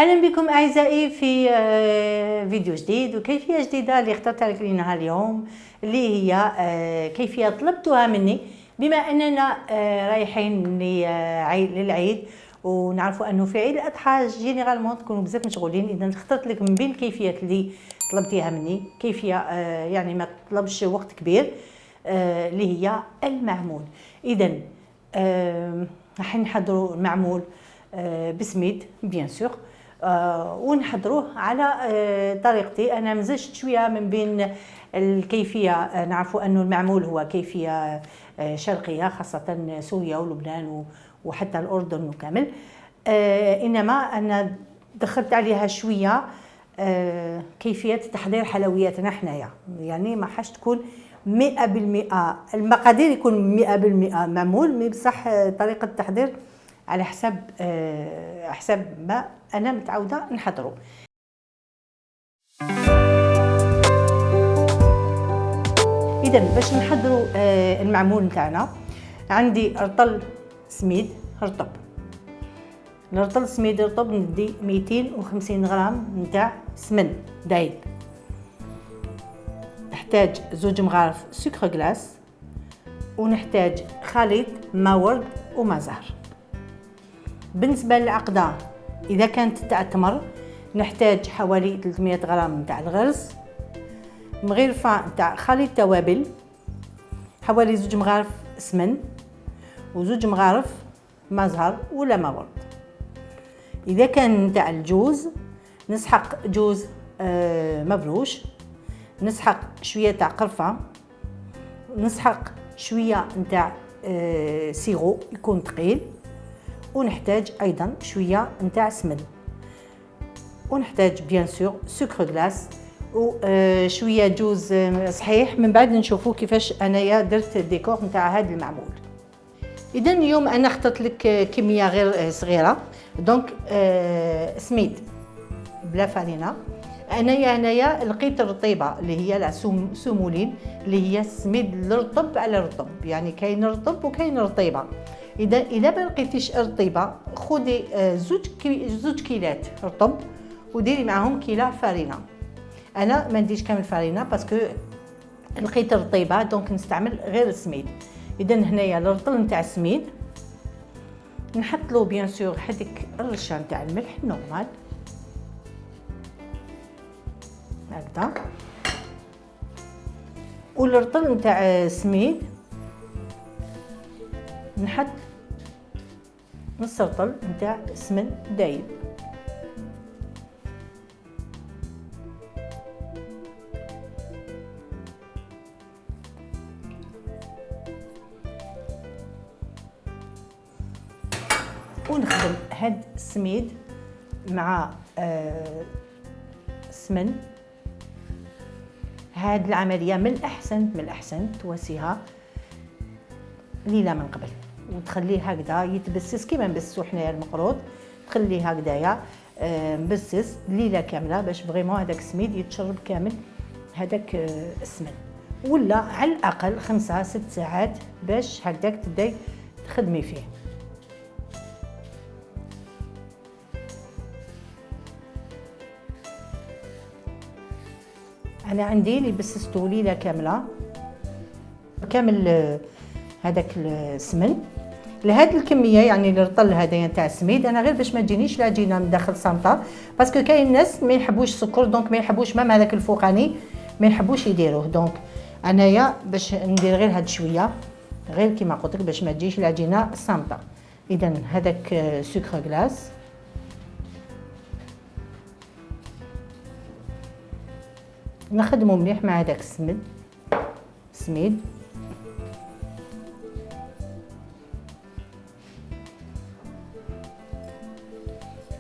اهلا بكم اعزائي في فيديو جديد وكيفيه جديده اللي اخترتها لك لنا اليوم، اللي هي كيفيه طلبتها مني بما اننا رايحين للعيد، ونعرفوا انه في عيد الاضحى جينيرالمون تكونوا بزاف مشغولين. اذا اخترت لك من بين الكيفيات اللي طلبتيها مني كيفيه يعني ما تطلبش وقت كبير، اللي هي المعمول. اذا راح نحضروا المعمول بسميد بيان سور، ونحضروه على طريقتي. انا مزجت شويه من بين الكيفيه. نعرفوا انه المعمول هو كيفيه شرقيه، خاصه سوريا ولبنان وحتى الاردن وكامل، انما انا دخلت عليها شويه كيفيه تحضير حلوياتنا حنايا. يعني ما حاش تكون 100% المقادير يكون 100% معمول، بصح طريقه التحضير على حسب ما انا متعوده نحضره. اذا باش نحضروا المعمول نتاعنا، عندي رطل سميد رطب. الرطل سميد رطب ندي 250 غرام نتاع سمن دايب. نحتاج 2 مغارف سكر غلاس، ونحتاج خليط ما ورد وما زهر. بالنسبه للعقده، اذا كانت تاع التمر نحتاج حوالي 300 غرام نتاع الغرز، مغرفه نتاع خليط توابل، حوالي 2 مغارف سمن، و2 مغارف ما زهر ولا ما ورد. اذا كان نتاع الجوز نسحق جوز مبروش، نسحق شويه تاع قرفه، نسحق شويه نتاع سيرو يكون ثقيل، ونحتاج ايضا شويه نتاع سمن، ونحتاج بيان سور سكر غلاس وشويه جوز صحيح. من بعد نشوفوا كيفاش انايا درت الديكور نتاع هذا المعمول. اذا اليوم انا اخترت لك كميه غير صغيره، دونك سميد بلا فارينه. هنايا لقيت الرطيبه اللي هي لا سمولين، اللي هي السميد الرطب على رطب، يعني كاين رطب وكاين رطيبه. اذا ما لقيتيش رطيبه خذي 2 كيلات رطب وديري معاهم كيلا فارينه. انا ما نديش كامل فارينه باسكو لقيت الرطيبه، دونك نستعمل غير السميد. اذا هنايا الرطل نتاع السميد نحط له بيان سور هذيك الرشه نتاع الملح نورمال هكذا، والرطل نتاع السميد نحط نص رطل نتاع سمن دايب. ونخدم هاد السميد مع السمن. هاد العمليه من الاحسن تواسيها ليله من قبل، وتخليه هكذا يتبسس كيما نبسسو حنايا المقروط. تخليه هكذايا مبسس ليله كامله باش فريمون هذاك السميد يتشرب كامل هذاك السمن، ولا على الاقل 5-6 ساعات باش هكذاك تبداي تخدمي فيه. انا عندي اللي بسستو ليله كامله كامل هذاك السمن لهاد الكميه، يعني الرطل هذايا تاع السميد. انا غير باش ما تجينيش العجينه من داخل صامته، باسكو كاين ناس ما يحبوش السكر، دونك ما يحبوش مام هذاك الفوقاني ما يحبوش يديروه. دونك انايا باش ندير غير هاد شويه، غير كيما قلت لك باش ما تجيش العجينه صامته. اذا هذاك سكر غلاس نخدمو مليح مع هذاك السميد.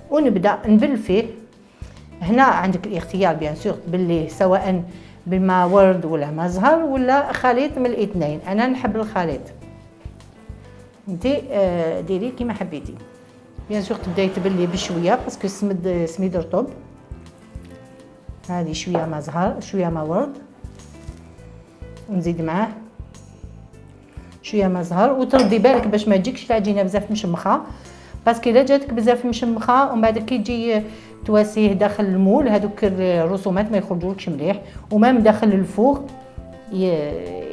ونبدا نبل فيه. هنا عندك الاختيار بيان سور تبليه سواء بالماء ورد ولا ما زهر ولا خليط من الاثنين. انا نحب الخليط، انتي ديري كيما حبيتي. بيان سور تبداي تبلي بشويه باسكو سميد رطب. هذه شويه ما زهر شويه ما ورد، ونزيد معاه شويه ما زهر، وتردي بالك باش ما تجيكش العجينه بزاف مشمخه، باسكو الا جاتك بزاف مشمخه ومن بعد كي تجي تواسيه داخل المول هذوك الرسومات ما يخرجولكش مليح، ومام داخل الفوغ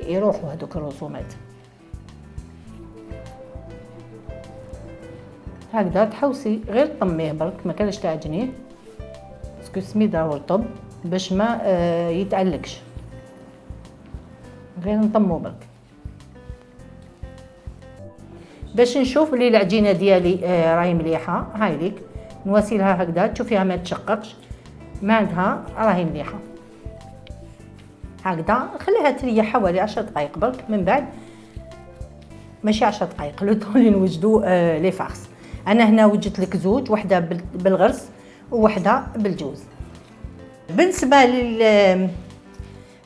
يروحوا هذوك الرسومات. هكذا تحوسي غير طميه برك، ما كانش تعجنيه باسكو السميد راهو رطب باش ما يتعلقش، غير نطمو برك باش نشوف بلي العجينه ديالي راهي مليحه. هاي ليك نواسي لها هكذا تشوفيها ما تشققش، ما عندها راهي مليحه هكذا. خليها تريح حوالي 10 دقائق برك، من بعد ماشي 10 دقائق لو طون اللي نوجدو لي فارس. انا هنا وجدت لك زوج، وحده بالغرس ووحده بالجوز. بالنسبه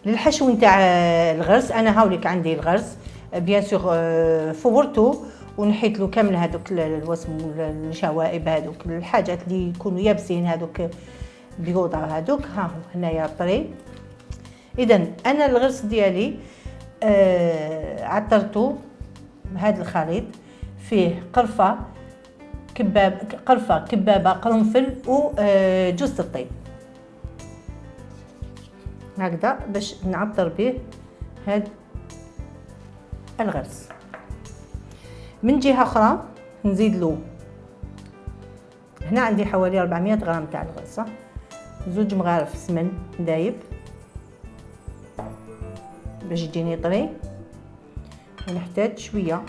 للحشو نتاع الغرس، انا هاوليك عندي الغرس بيان سور فورتو ونحيت له كامل هذوك الوسم الشوائب، هذوك الحاجات اللي يكونوا يابسين، هذوك بيوضه هذوك. ها هو هنايا طري. اذا انا الغرس ديالي عطرته بهذا الخليط، فيه قرفه كبابه قرنفل وجوز الطيب هكذا باش نعطر به هذا الغرس. من جهه اخرى نزيد له، هنا عندي حوالي 400 غرام تاع الغرس، زوج مغارف سمن دايب باش يجيني طري، ونحتاج شويه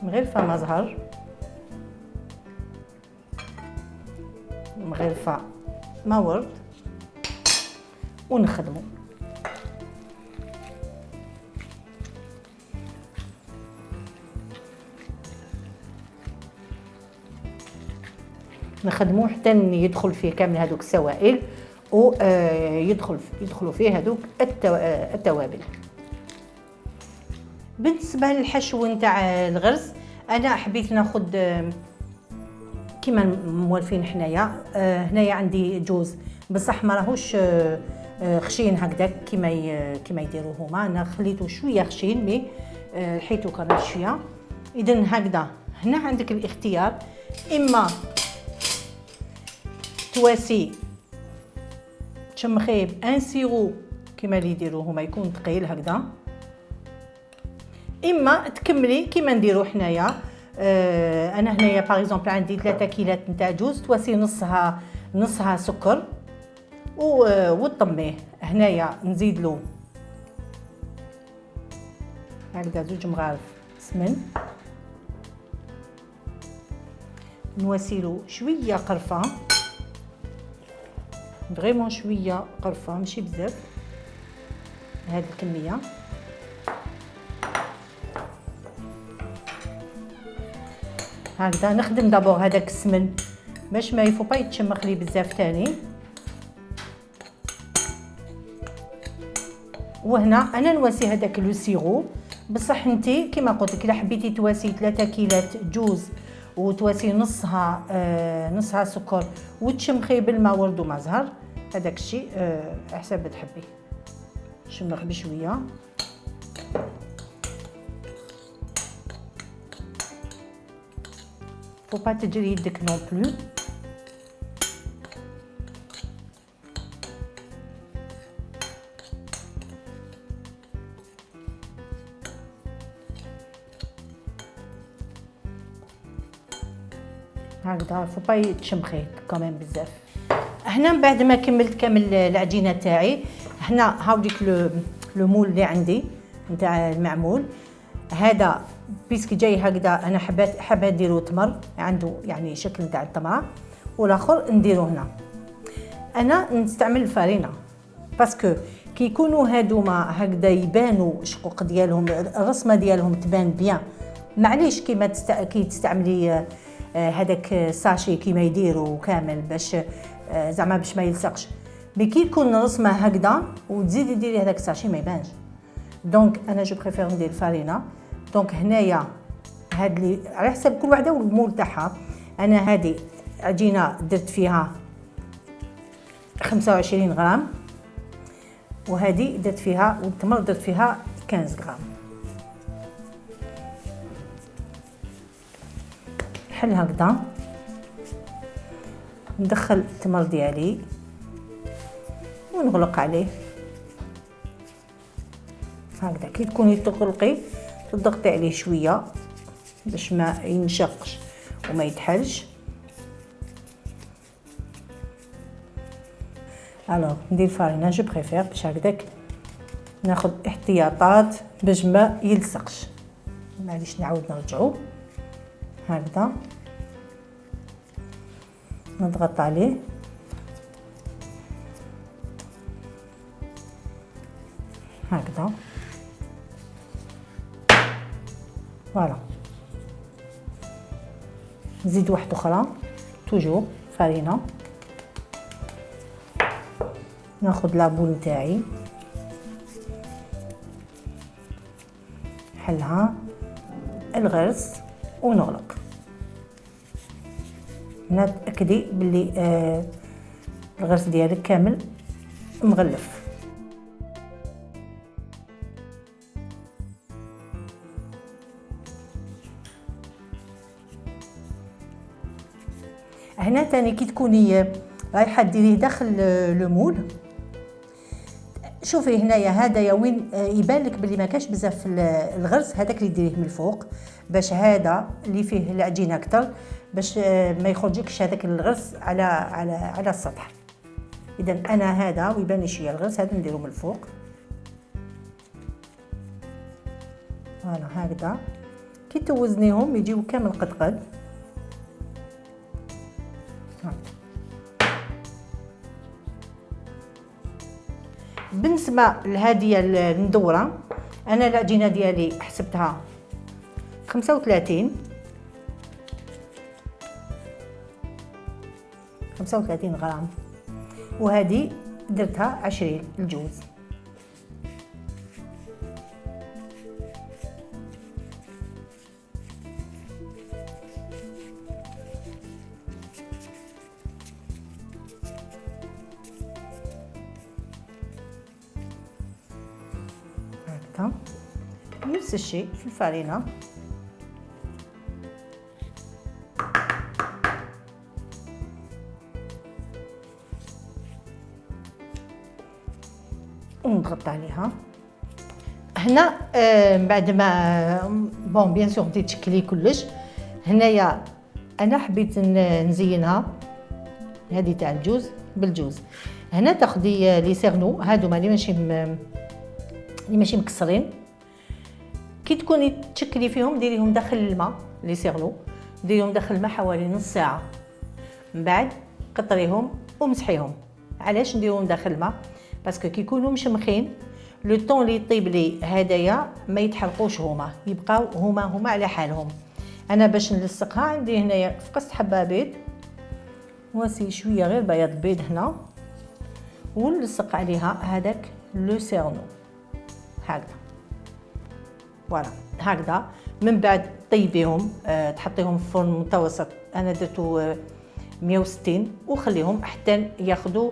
مغرفه ما زهر، مغرفه ما ورد، ونخدمه. نخدموه حتى يدخل فيه كامل هذوك السوائل يدخلوا فيه هذوك التوابل. بالنسبه للحشو نتاع الغرس، انا حبيت ناخذ كيما موالفين حنايا. هنايا عندي جوز بصح ما راهوش خشين هكذا كيما يديروه هما، انا خليته شويه خشين مي لحيته كان شويه. اذا هكذا هنا عندك الاختيار، اما تواسي تشمخيه بان سيرو كيما اللي يديروه هما يكون ثقيل هكذا، اما تكملي كيما نديرو حنايا. انا هنايا باغ اكزومبل عندي 3 كيلات نتاع جوز، تواسي نصها سكر وطميه. هنايا نزيد له هكذا 2 مغارف سمن، نواسيلو شويه قرفه، فريمون شويه قرفه ماشي بزاف، هذه الكميه. هكذا نخدم دابور هذاك السمن باش ما يفو با يتشمخ لي بزاف تاني. وهنا انا نواسي هذاك لو سيرو، بصح انتي كيما قلت لك الا حبيتي تواسي 3 كيلات جوز وتواسي نصها سكر وتشمخي بالماء ورد وما زهر، هذاك الشيء حسب تحبي. شمخ بشويه، faut pas تجري يدك non plus. هكذا faut pas يتشمخي كمان بزاف. هنا من بعد ما كملت كامل العجينه تاعي، هنا هاوديك لو مول اللي عندي نتاع المعمول هذا بيسكي جاي هكذا. انا حابه نديرو تمر، عنده يعني شكل نتاع التمره، والاخر نديرو هنا. انا نستعمل الفارينه باسكو كي يكونوا هادوما هكذا يبانوا الشقوق ديالهم، الرسمه ديالهم تبان بيان. معليش كي تستعملي هذاك ساشي كيما يديروا كامل باش زعما باش ما يلصقش، مي كي تكون الرسمه هكذا وتزيدي ديري هذاك الساشي ما يبانش. دونك انا جو بريفير ندير الفارينه. دونك هنايا هاد اللي على حسب كل وحده والمول تاعها. انا هذه عجينه درت فيها 25 غرام، وهذه درت فيها والتمر درت فيها 15 غرام. بحال هكذا. ندخل التمر ديالي ونغلق عليه هكذا. كي تكوني تغلقي تضغطي عليه شويه باش ما ينشقش وما يتحلش. الوغ ندير الفرينه جو بريفير باش هكذاك ناخذ احتياطات باش ما يلصقش. معليش نعاود نرجعو هكذا، نضغط عليه هكذا. فوالا نزيد واحده اخرى توجور فرينه. ناخذ لابول نتاعي حلها الغرس ونغلق. هنا تاكدي باللي الغرس ديالك كامل مغلف. هنا تاني كي تكوني رايحه ديريه داخل لو مول، شوفي هنايا هدايا وين يبان لك بلي ما كاش بزاف الغرس، هذاك اللي ديريه من الفوق باش هذا اللي فيه العجينه اكثر باش ما يخرجلكش هذاك الغرس على السطح. اذا انا هذا ويبان لي شويه الغرس هذا نديرو من الفوق. فوالا هكذا كي توزنيهم يجيو كامل قد. بالنسبه لهذه المدوره، انا العجينه ديالي حسبتها 35 غرام، وهذه درتها 20 الجوز. هكذا نفس الشيء في الفرينه. ونضغط عليها هنا. بعد ما بون بيان سور بديت تشكلي كلش. هنايا انا حبيت نزينها هذه تاع الجوز بالجوز. هنا تاخدي لي سيرنو هادوما اللي ماشي مكسرين، كي تكوني تشكلي فيهم ديريهم داخل الماء. لي سيرنو ديريهم داخل الماء حوالي نص ساعه، من بعد قطريهم ومسحيهم. علاش نديرهم داخل الماء؟ باسكو كي يكونوا مشمخين لو طون اللي يطيب لي هدايا ما يتحرقوش، هما يبقاو هما على حالهم. انا باش نلصقها عندي هنايا فقست حبه بيض واسي شويه غير بياض بيض هنا، ونلصق عليها هذاك لو سيرنو هكذا. فوالا هكذا. من بعد طيبيهم تحطيهم في فرن متوسط، انا درتو 160 وخليهم حتى ياخذوا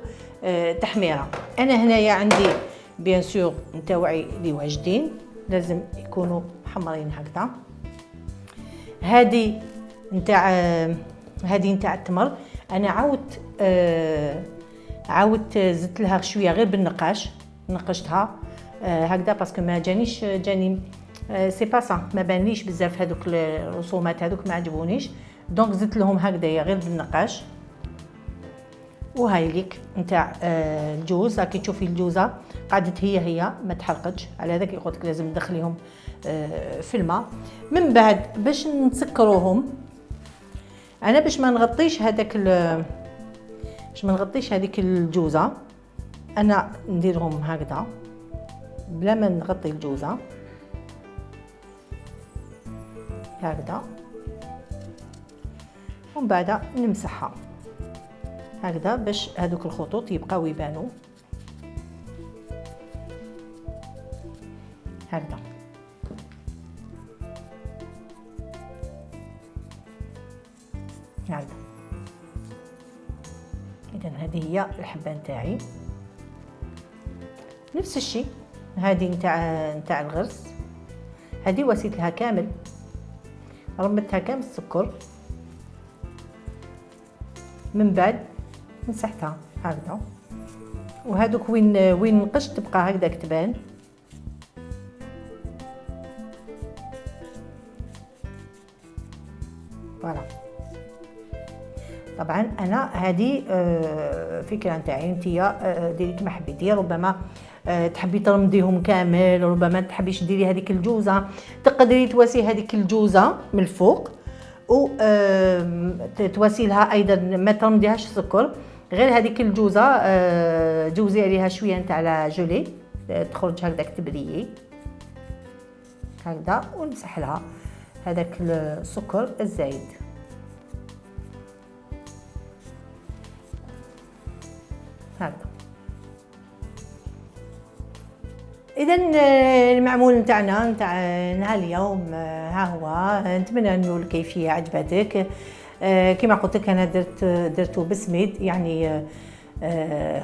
تحميره. انا هنايا عندي بيان سور نتاوعي اللي واجدين لازم يكونوا محمرين هكذا. هذه نتاع التمر. انا عاودت زدت لها شويه غير بالنقاش، نقشتها هكذا باسكو ما جاني سي با سا، ما بانليش بزاف هذوك الرسومات هذوك ما عجبونيش، دونك زدت لهم هكذايا غير بالنقاش. وهاي ليك نتاع الجوز. راكي تشوفي الجوزه قعدت هي ما تحرقتش، على هذاك يقول لك لازم تدخليهم في الماء. من بعد باش نسكروهم انا باش ما نغطيش هذيك الجوزه، انا نديرهم هكذا بلا ما نغطي الجوزه هكذا، ومن بعد نمسحها هكذا باش هذوك الخطوط يبقاو يبانوا هكذا. اذا هذه هي الحبه نتاعي. نفس الشيء هذه نتاع الغرس، هذه وسيت لها كامل، رمتها كامل السكر من بعد مسحتها هكذا، وهذوك وين نقش تبقى هكذاك تبان. فوالا. طبعا انا هذه فكره نتاعي، نتيا ديري كما حبيتي، ربما تحبي ترمديهم كامل، ربما تحبيش ديري هذيك الجوزه، تقدري تواسي هذيك الجوزه من الفوق و تواسي لها ايضا، ما ترمديهاش سكر، غير هذيك الجوزه جوزي عليها شويه نتاع لا جولي تخرج هكذاك تبريي هكذا، ونمسح لها هذاك السكر الزايد. هكذا. اذا المعمول نتاعنا نتاع نهار اليوم ها هو. نتمنى انه الكيفيه عجبتك. كما قلت لك انا درته بسميد، يعني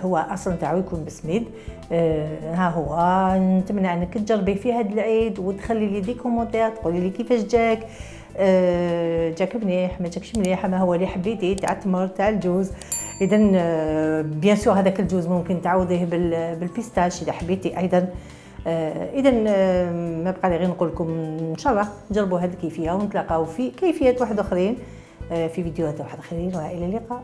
هو اصلا تاعو يكون بسميد. ها هو. نتمنى انك تجربيه في هذا العيد وتخلي لي دي كومونتير تقولي لي كيفاش جاك، جاك مليح ما جاكش مليح، ما هو اللي حبيتي تاع التمر تاع الجوز. اذا بيان سور هذاك الجوز ممكن تعوضيه بالبيستاش اذا حبيتي ايضا. اذا ما بقى لي غير نقول لكم ان شاء الله جربوا هذه الكيفيه، ونتلاقاو في كيفيات واحد اخرين في فيديوهات واحد اخرين، والى اللقاء.